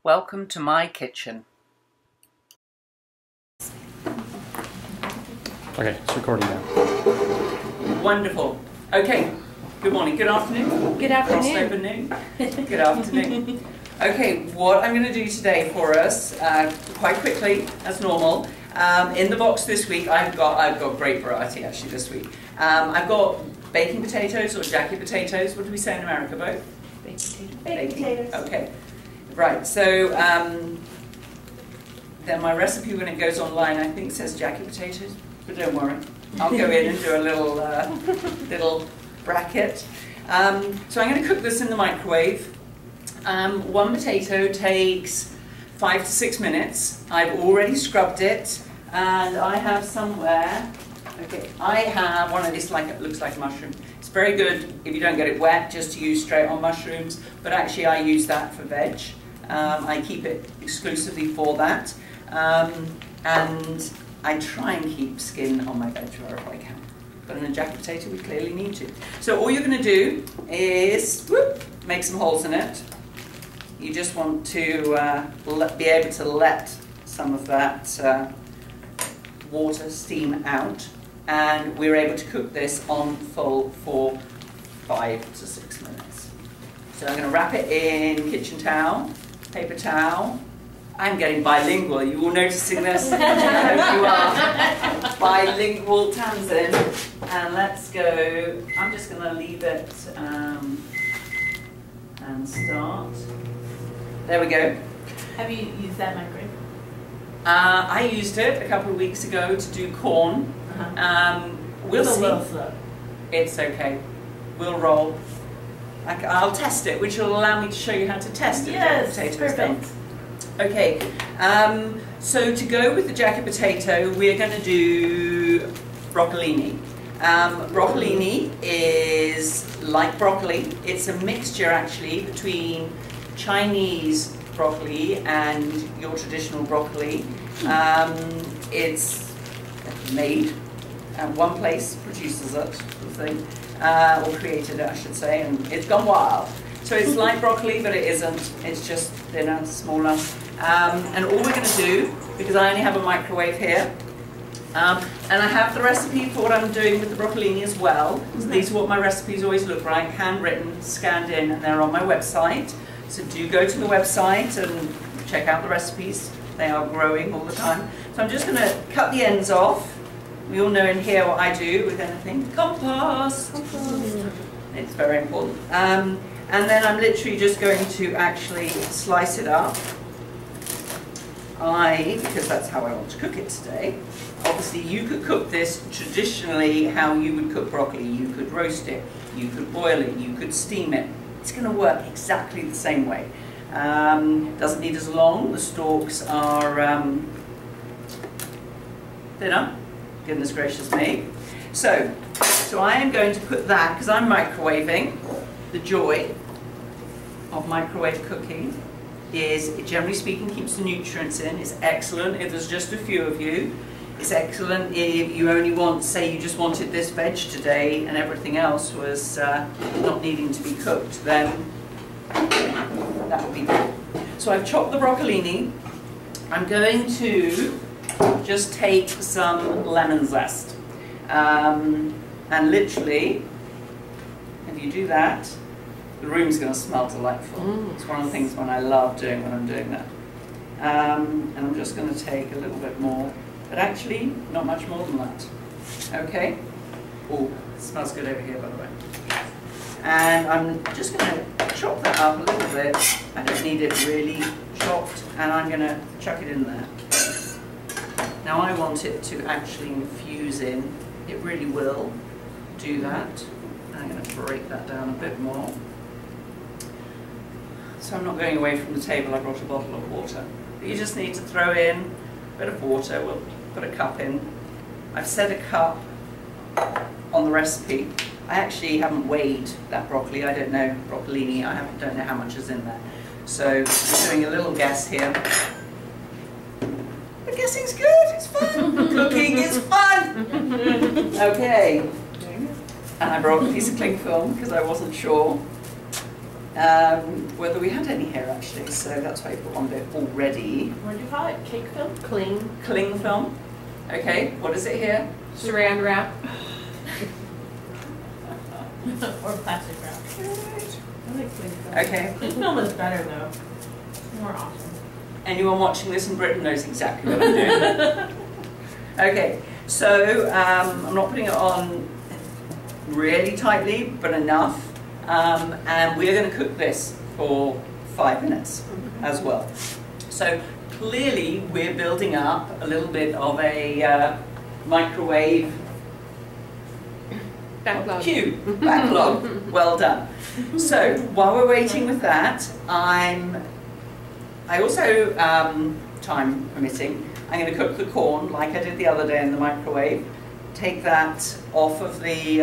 Welcome to my kitchen. Okay, it's recording now. Wonderful. Okay, good morning, good afternoon. Good afternoon. Crossed over noon. Good afternoon. Okay, what I'm going to do today for us, quite quickly, as normal, in the box this week, I've got great variety actually this week. I've got baking potatoes or jacket potatoes. What do we say in America, both? Baked potatoes. Okay, right, so then my recipe when it goes online I think says jacket potatoes, but don't worry, I'll go in and do a little little bracket. So I'm going to cook this in the microwave. One potato takes 5 to 6 minutes. I've already scrubbed it, and I have somewhere, okay, I have one of these, like it looks like a mushroom. It's very good if you don't get it wet, just to use straight on mushrooms, but actually I use that for veg. I keep it exclusively for that, and I try and keep skin on my veg wherever I can. But in a jacket potato we clearly need to. So all you're going to do is make some holes in it. You just want to be able to let some of that water steam out, and we're able to cook this on full for 5 to 6 minutes. So I'm going to wrap it in kitchen towel, paper towel. I'm getting bilingual. You all noticing this? I hope you are. Bilingual Tamsin. And let's go. I'm just going to leave it and start. There we go. Have you used that microwave? I used it a couple of weeks ago to do corn. We'll see. A little slow. It's okay. We'll roll. I'll test it, which will allow me to show you how to test it. Yes, perfect. Okay, so to go with the jacket potato, we're going to do broccolini. Broccolini is like broccoli. It's a mixture actually between Chinese broccoli and your traditional broccoli. It's made, one place produces it, or created it I should say, and it's gone wild. So it's like broccoli, but it isn't. It's just thinner, smaller. And all we're going to do, because I only have a microwave here, and I have the recipe for what I'm doing with the broccolini as well. So these are what my recipes always look like, handwritten, scanned in, and they're on my website. So do go to the website and check out the recipes. They are growing all the time. So I'm just going to cut the ends off. We all know in here what I do with anything. Compost! It's very important. And then I'm literally just going to actually slice it up. Because that's how I want to cook it today. Obviously you could cook this traditionally how you would cook broccoli. You could roast it, you could boil it, you could steam it. It's going to work exactly the same way. Doesn't need as long. The stalks are thinner. Goodness gracious me. So I am going to put that, because I'm microwaving. The joy of microwave cooking is, it generally speaking, keeps the nutrients in. It's excellent if there's just a few of you. It's excellent if you only want, say you just wanted this veg today and everything else was not needing to be cooked, then that would be good. So I've chopped the broccolini. I'm going to just take some lemon zest. And literally, if you do that, the room's going to smell delightful. It's one of the things when I love doing when I'm doing that. And I'm just going to take a little bit more, but actually not much more than that. Okay? Oh, it smells good over here by the way. And I'm just going to chop that up a little bit. I don't need it really chopped, and I'm going to chuck it in there. Now I want it to actually infuse in. It really will do that. I'm going to break that down a bit more. So I'm not going away from the table. I brought a bottle of water. But you just need to throw in a bit of water. We'll put a cup in. I've set a cup on the recipe. I actually haven't weighed that broccoli. I don't know, broccolini. I don't know how much is in there. So we're doing a little guess here. But guessing's good. It's fun. Cooking is fun. Okay. And I brought a piece of cling film because I wasn't sure. whether we had any here actually, so that's why I put on there already. What do you call it? Cake film? Cling film. Okay, what is it here? Saran wrap. Or plastic wrap. I like cling film. Okay. Cling film is better though. It's more awesome. Anyone watching this in Britain knows exactly what I'm doing. Okay, so I'm not putting it on really tightly, but enough. And we're going to cook this for 5 minutes as well. So clearly we're building up a little bit of a microwave Backlog. queue. Backlog. Well done. So while we're waiting with that, I also, time permitting, I'm going to cook the corn like I did the other day in the microwave. Take that off of the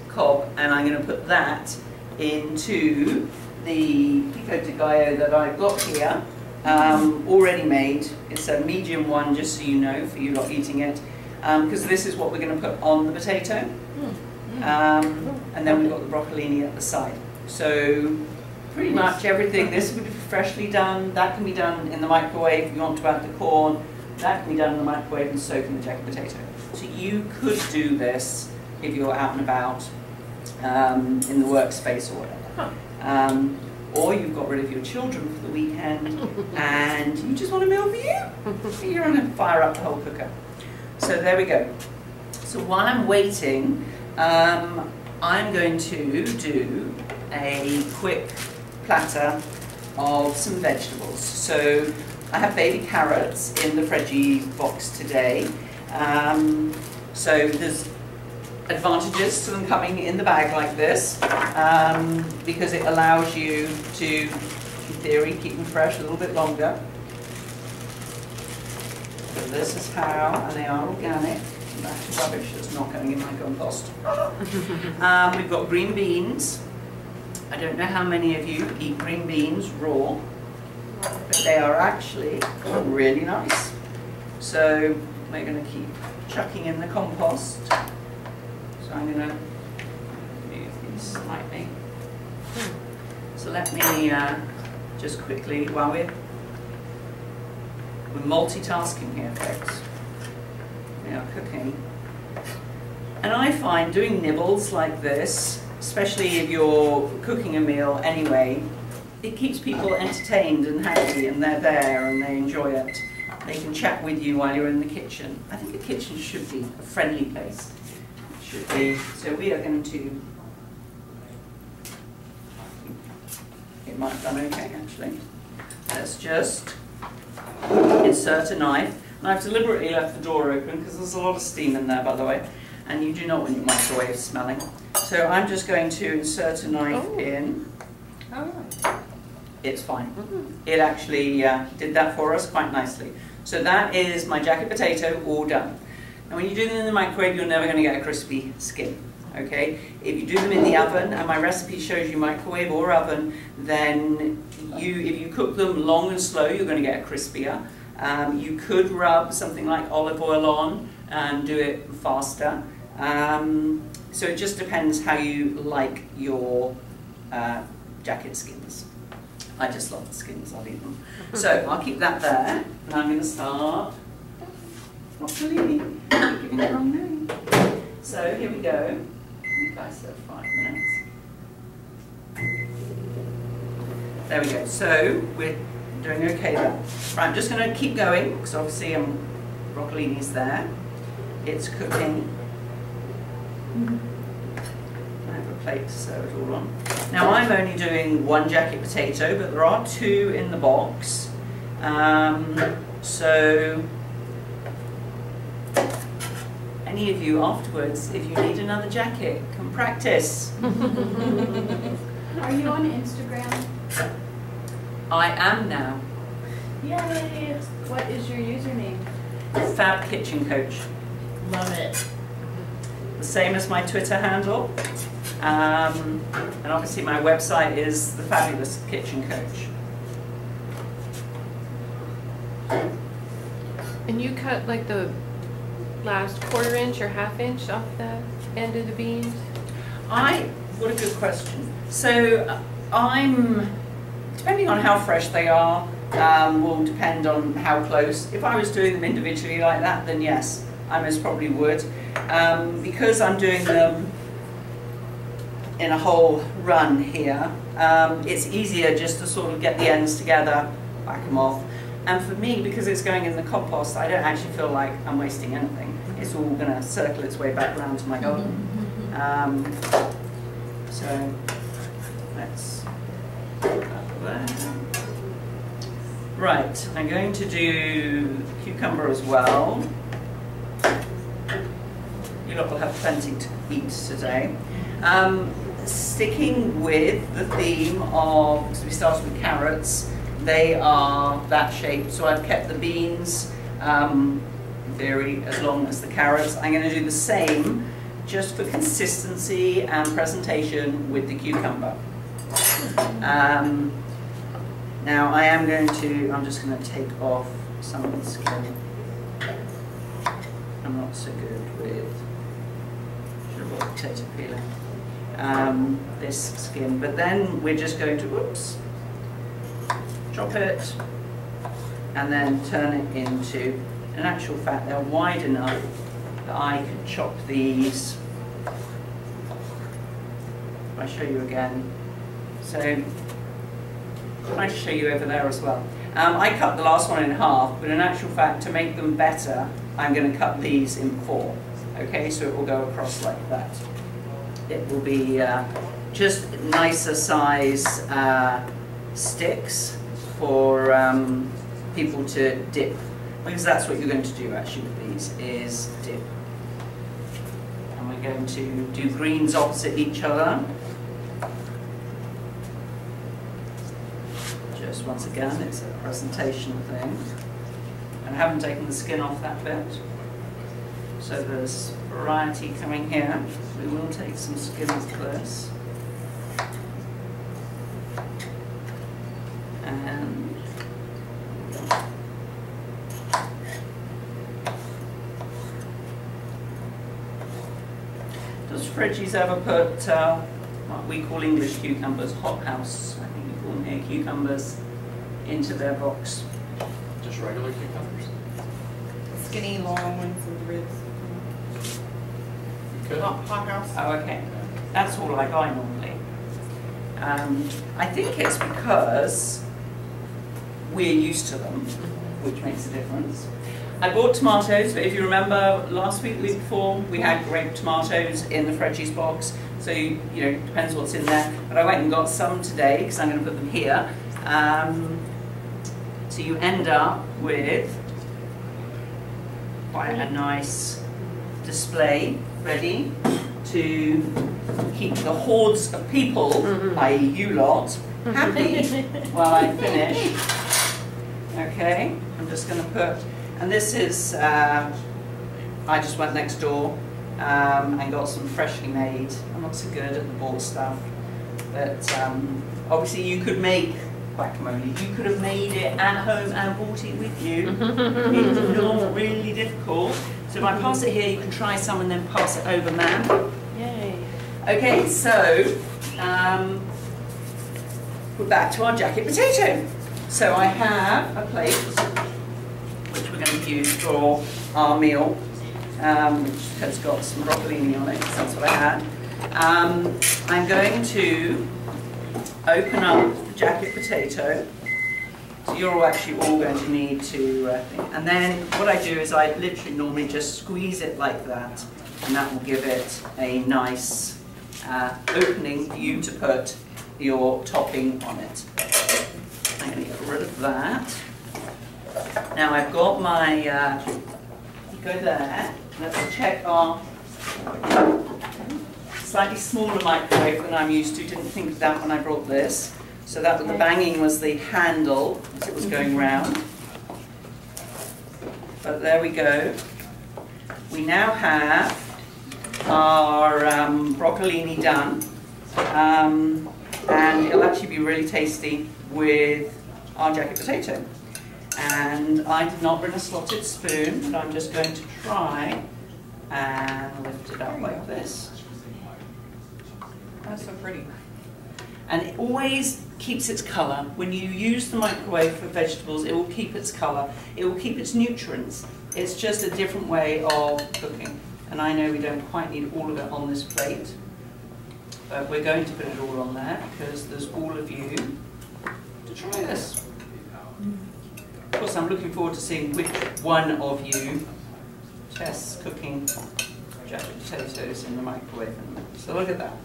cob, and I'm going to put that into the pico de gallo that I've got here, already made. It's a medium one, just so you know, for you lot eating it, because this is what we're going to put on the potato. And then we've got the broccolini at the side. So pretty much everything, this would be freshly done, that can be done in the microwave if you want to add the corn, that can be done in the microwave, and so can the jacket potato. So you could do this if you're out and about in the workspace or whatever. Or you've got rid of your children for the weekend and you just want a meal for you. You're going to fire up the whole cooker. So there we go. So while I'm waiting, I'm going to do a quick platter of some vegetables. So I have baby carrots in the Freggies box today. So there's advantages to them coming in the bag like this, because it allows you to, in theory, keep them fresh a little bit longer. So this is how, and they are organic. That's rubbish that's not going in my compost. We've got green beans. I don't know how many of you eat green beans raw, but they are actually really nice. So we're going to keep chucking in the compost. So I'm going to move these slightly. So let me just quickly, while we're multitasking here, folks. We are cooking. And I find doing nibbles like this, especially if you're cooking a meal anyway, it keeps people entertained and happy, and they're there and they enjoy it. They can chat with you while you're in the kitchen. I think the kitchen should be a friendly place. It should be. So we are going to, it might have done okay actually. Let's just insert a knife. And I've deliberately left the door open because there's a lot of steam in there, by the way, and you do not want your microwave smelling. So I'm just going to insert a knife in. Oh. It's fine. It actually did that for us quite nicely. So that is my jacket potato all done. And when you do them in the microwave, you're never going to get a crispy skin. Okay? If you do them in the oven, and my recipe shows you microwave or oven, then if you cook them long and slow, you're going to get crispier. You could rub something like olive oil on and do it faster. So it just depends how you like your jacket skins. I just love the skins, I'll eat them. So I'll keep that there, and I'm going to start broccolini. I'm giving it the wrong name. So here we go. You guys said 5 minutes. There we go. So we're doing okay there. Right, I'm just going to keep going, because obviously broccolini's there. It's cooking. I have a plate to serve it all on. Now I'm only doing 1 jacket potato, but there are 2 in the box. So any of you afterwards, if you need another jacket, come practice. Are you on Instagram? I am now. Yay! What is your username? Fab Kitchen Coach. Love it. The same as my Twitter handle. And obviously my website is The Fabulous Kitchen Coach. And you cut like the last 1/4 inch or 1/2 inch off the end of the beans? What a good question. So depending on how fresh they are, will depend on how close. If I was doing them individually like that, then yes, I most probably would. Because I'm doing them in a whole run here, it's easier just to sort of get the ends together, back them off. And for me, because it's going in the compost, I don't actually feel like I'm wasting anything. It's all going to circle its way back around to my garden. So let's put that there. Right, I'm going to do cucumber as well. You lot will have plenty to eat today. Sticking with the theme of, because we started with carrots, they are that shape, so I've kept the beans in theory as long as the carrots. I'm going to do the same just for consistency and presentation with the cucumber. Now I'm just going to take off some of the skin. I'm not so good with potato peeling. This skin, but then we're just going to, chop it and then turn it into, in actual fact they're wide enough that I can chop these. If I show you again, so I show you over there as well. I cut the last one in half, but in actual fact, to make them better, I'm going to cut these in 4. Okay, so it will go across like that. It will be just nicer size sticks for people to dip, because that's what you're going to do actually with these, is dip. And we're going to do greens opposite each other. Just once again, it's a presentation thing. And I haven't taken the skin off that bit. So there's variety coming here. We will take some skin off this. And does Freggies ever put what we call English cucumbers, hothouse, I think we call them here, cucumbers, into their box? Just regular cucumbers? Skinny, long ones with ribs. Hot house. Oh, okay. That's all I buy normally. I think it's because we're used to them, which makes a difference. I bought tomatoes, but if you remember last week, the week before, we had grape tomatoes in the Freggies box. So, you know, depends what's in there. But I went and got some today, because I'm going to put them here. So you end up with quite a nice display ready to keep the hordes of people, i.e. you lot, happy while I finish. Okay, I'm just going to put, and this is, I just went next door and got some freshly made. I'm not so good at the bought stuff, but obviously you could make guacamole. You could have made it at home and brought it with you. It's not really difficult. So if I pass it here, you can try some and then pass it over, ma'am. Yay. Okay, so we're back to our jacket potato. So I have a plate, which we're going to use for our meal, which has got some broccolini on it, because that's what I had. I'm going to open up the jacket potato. So you're actually all going to need to think. And then what I do is I literally normally just squeeze it like that, and that will give it a nice opening for you to put your topping on it. I'm going to get rid of that. Now I've got my, go there, let's check our slightly smaller microwave than I'm used to. Didn't think of that when I brought this. So that the banging was the handle as it was going round. But there we go. We now have our broccolini done. And it'll actually be really tasty with our jacket potato. And I did not bring a slotted spoon, but I'm just going to try and lift it up like this. That's so pretty. And it always keeps its colour. When you use the microwave for vegetables, it will keep its colour. It will keep its nutrients. It's just a different way of cooking. And I know we don't quite need all of it on this plate, but we're going to put it all on there because there's all of you to try this. Of course, I'm looking forward to seeing which one of you tests cooking jacket potatoes in the microwave. So look at that.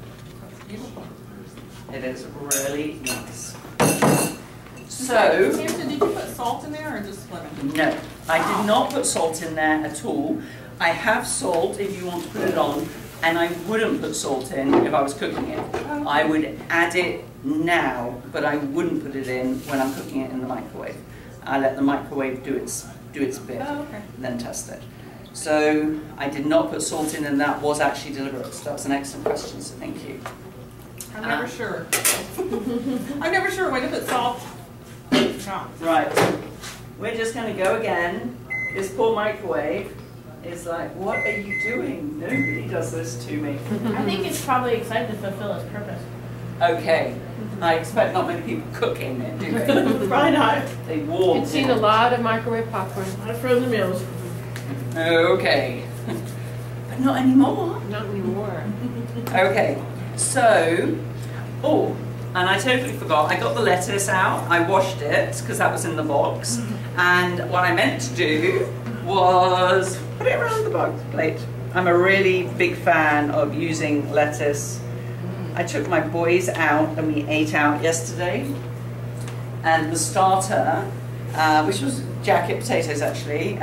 It is really nice. So, Samson, did you put salt in there or just lemon? no, I did not put salt in there at all. I have salt if you want to put it on, and I wouldn't put salt in if I was cooking it. I would add it now, but I wouldn't put it in when I'm cooking it in the microwave. I let the microwave do its bit, and then test it. So I did not put salt in, and that was actually deliberate. So that's an excellent question, so thank you. I'm never sure. I'm never sure when to put salt. No. Right, we're just going to go again. This poor microwave is like, what are you doing? Nobody does this to me. I think it's probably excited to fulfill its purpose. Okay, I expect not many people cook in it, do they? Probably not. They warm. I've seen a lot of microwave popcorn. A lot of frozen meals. Okay, but not anymore. Not anymore. Okay, so, oh, and I totally forgot, I got the lettuce out, I washed it, because that was in the box, and what I meant to do was put it around the box plate. I'm a really big fan of using lettuce. I took my boys out and we ate out yesterday, and the starter, which was jacket potatoes actually,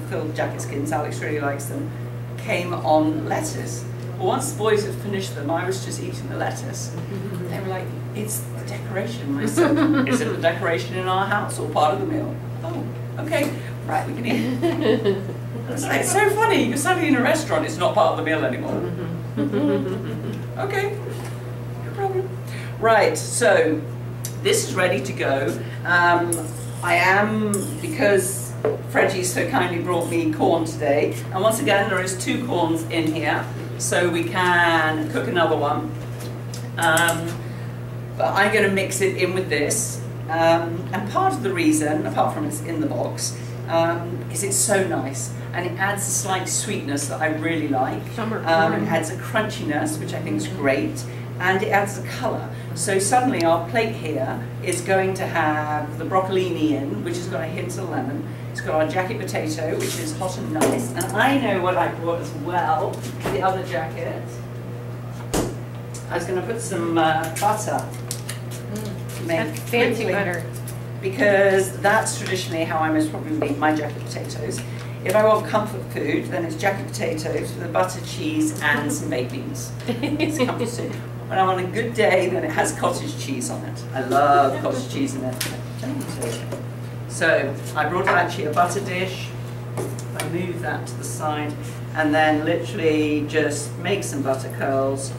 filled jacket skins, Alex really likes them, came on lettuce. Well, once the boys had finished them, I was just eating the lettuce. They were like, it's the decoration. I said, is it the decoration in our house or part of the meal? Oh, okay, right, we can eat. It's like, it's so funny, you're suddenly in a restaurant, it's not part of the meal anymore. Okay, no problem. Right, so this is ready to go. I am, because Freggies so kindly brought me corn today, and once again there is 2 corns in here, so we can cook another one. But I'm going to mix it in with this, and part of the reason, apart from it's in the box, is it's so nice, and it adds a slight sweetness that I really like. Summer It corn. adds a crunchiness, which I think is great, and it adds a colour. So suddenly our plate here is going to have the broccolini in, which has got a hint of lemon. It's got our jacket potato, which is hot and nice, and I know what I brought as well, the other jacket. I was going to put some butter. To make That's fancy quickly, butter. because that's traditionally how I most probably eat my jacket potatoes. If I want comfort food, then it's jacket potatoes with a butter, cheese, and some baked beans. It's comfort food. When I'm on a good day, then it has cottage cheese on it. I love cottage cheese in it. So I brought actually a butter dish. I move that to the side, and then literally just make some butter curls.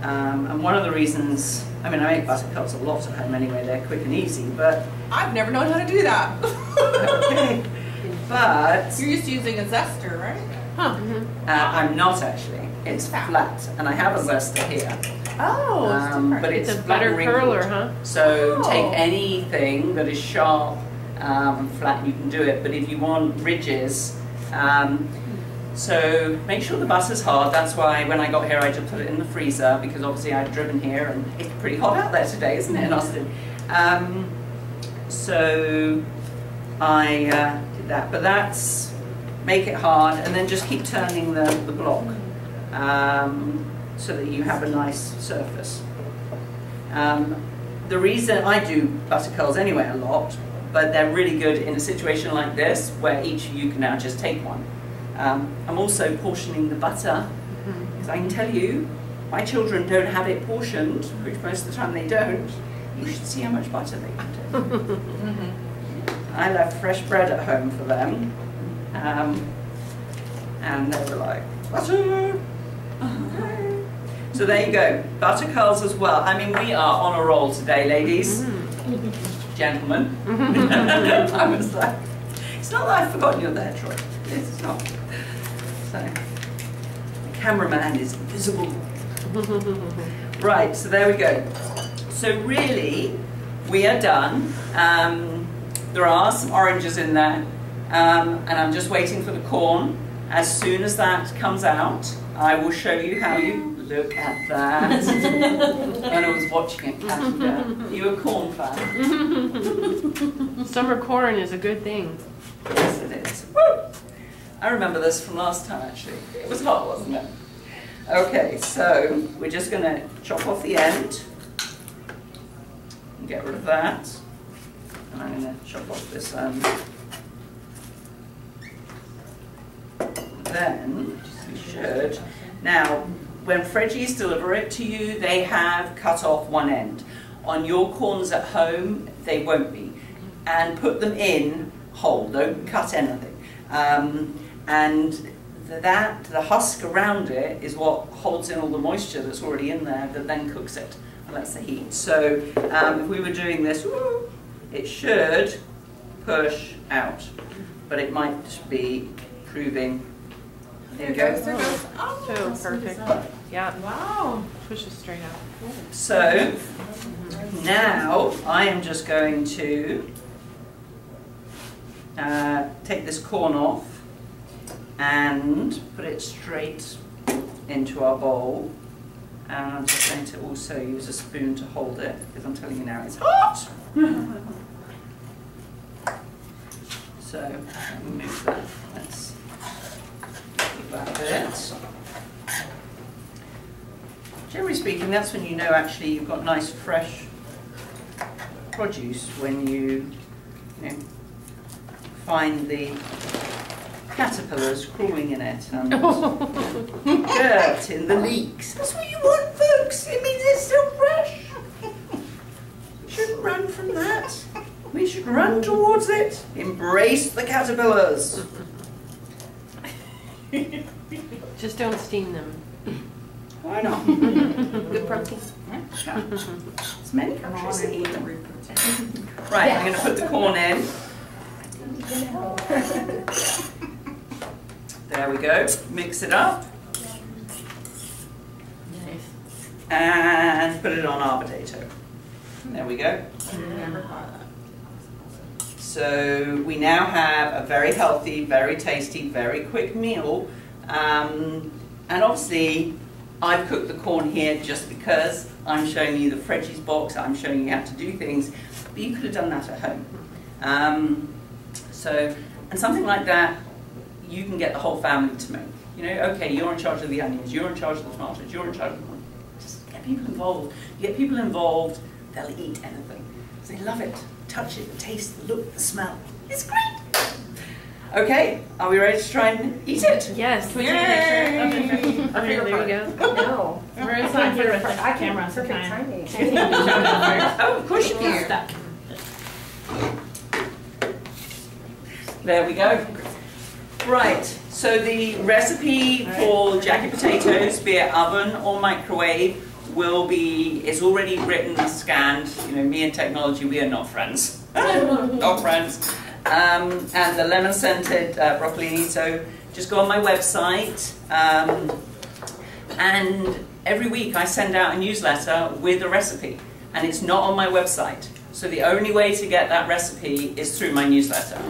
And one of the reasons, I mean, I make butter curls a lot at home anyway, they're quick and easy, but... I've never known how to do that. Okay. But... You're just using a zester, right? Huh. I'm not actually. It's flat, and I have a zester here. Oh, it's different. But it's It's a flat butter and curler, wrinkled. huh? So Oh. take anything that is sharp and flat, you can do it. But if you want ridges, so make sure the butter's hard. That's why when I got here I just put it in the freezer, because obviously I'd driven here and it's pretty hot out there today, isn't it, in Austin? So I did that. But that's, make it hard and then just keep turning the block so that you have a nice surface. The reason I do butter curls anyway a lot, but they're really good in a situation like this where each of you can now just take one. I'm also portioning the butter, because I can tell you, my children don't have it portioned, which most of the time they don't. You should see how much butter they put in. I left fresh bread at home for them, and they were like, butter! So there you go, butter curls as well. I mean, we are on a roll today, ladies, gentlemen. I was like, it's not that I've forgotten you're there, Troy. It's not. So, the cameraman is invisible. Right, so there we go. So really, we are done. There are some oranges in there, and I'm just waiting for the corn. As soon as that comes out, I will show you how you look at that. And I was watching it catching down. You a corn fan? Summer corn is a good thing. Yes, it is. Woo! I remember this from last time, actually. It was hot, wasn't it? Okay, so we're just going to chop off the end and get rid of that. And I'm going to chop off this end. Then we should. Now, when Freggies deliver it to you, they have cut off one end. On your corns at home, they won't be. And put them in whole, don't cut anything. And the husk around it is what holds in all the moisture that's already in there that then cooks it and lets the heat. So if we were doing this, it should push out, but it might be proving. There you go. Oh, perfect. Yeah. Wow. Pushes straight out. So now I am just going to take this corn off and put it straight into our bowl. And I'm just going to also use a spoon to hold it, because I'm telling you now it's hot. So let me move that. Let's keep that bit. Generally speaking, that's when you know actually you've got nice fresh produce, when you know, find the caterpillars crawling in it and dirt in the leaks. That's what you want, folks. It means it's still fresh. We shouldn't run from that. We should run towards it. Embrace the caterpillars. Just don't steam them. Why not? Good protein. Yeah. There's many countries that eat them. Right, I'm going to put the corn in. There we go. Mix it up. And put it on our potato. There we go. So we now have a very healthy, very tasty, very quick meal. And obviously, I've cooked the corn here just because I'm showing you the Freggies box, I'm showing you how to do things, but you could have done that at home. And something like that, you can get the whole family to make. You know, okay, you're in charge of the onions, you're in charge of the tomatoes, you're in charge of the corn. Just get people involved. You get people involved, they'll eat anything. They love it. Touch it, the taste, the look, the smell. It's great. Okay, are we ready to try and eat it? Yes. Can we take a picture? Okay, there we go. No. We're inside here with the camera. Perfect timing. Oh, of course you can. There we go. Right, so the recipe for jacket potatoes, be it oven or microwave, is already written and scanned. You know, me and technology, we are not friends. Not friends. And the lemon scented broccolini, so just go on my website, and every week I send out a newsletter with a recipe, and it's not on my website. So the only way to get that recipe is through my newsletter.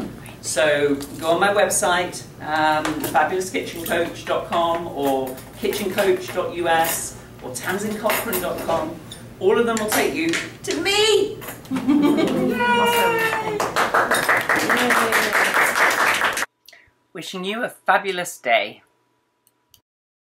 So go on my website, thefabulouskitchencoach.com or kitchencoach.us or tamsincochrane.com. All of them will take you to me. Wishing you a fabulous day.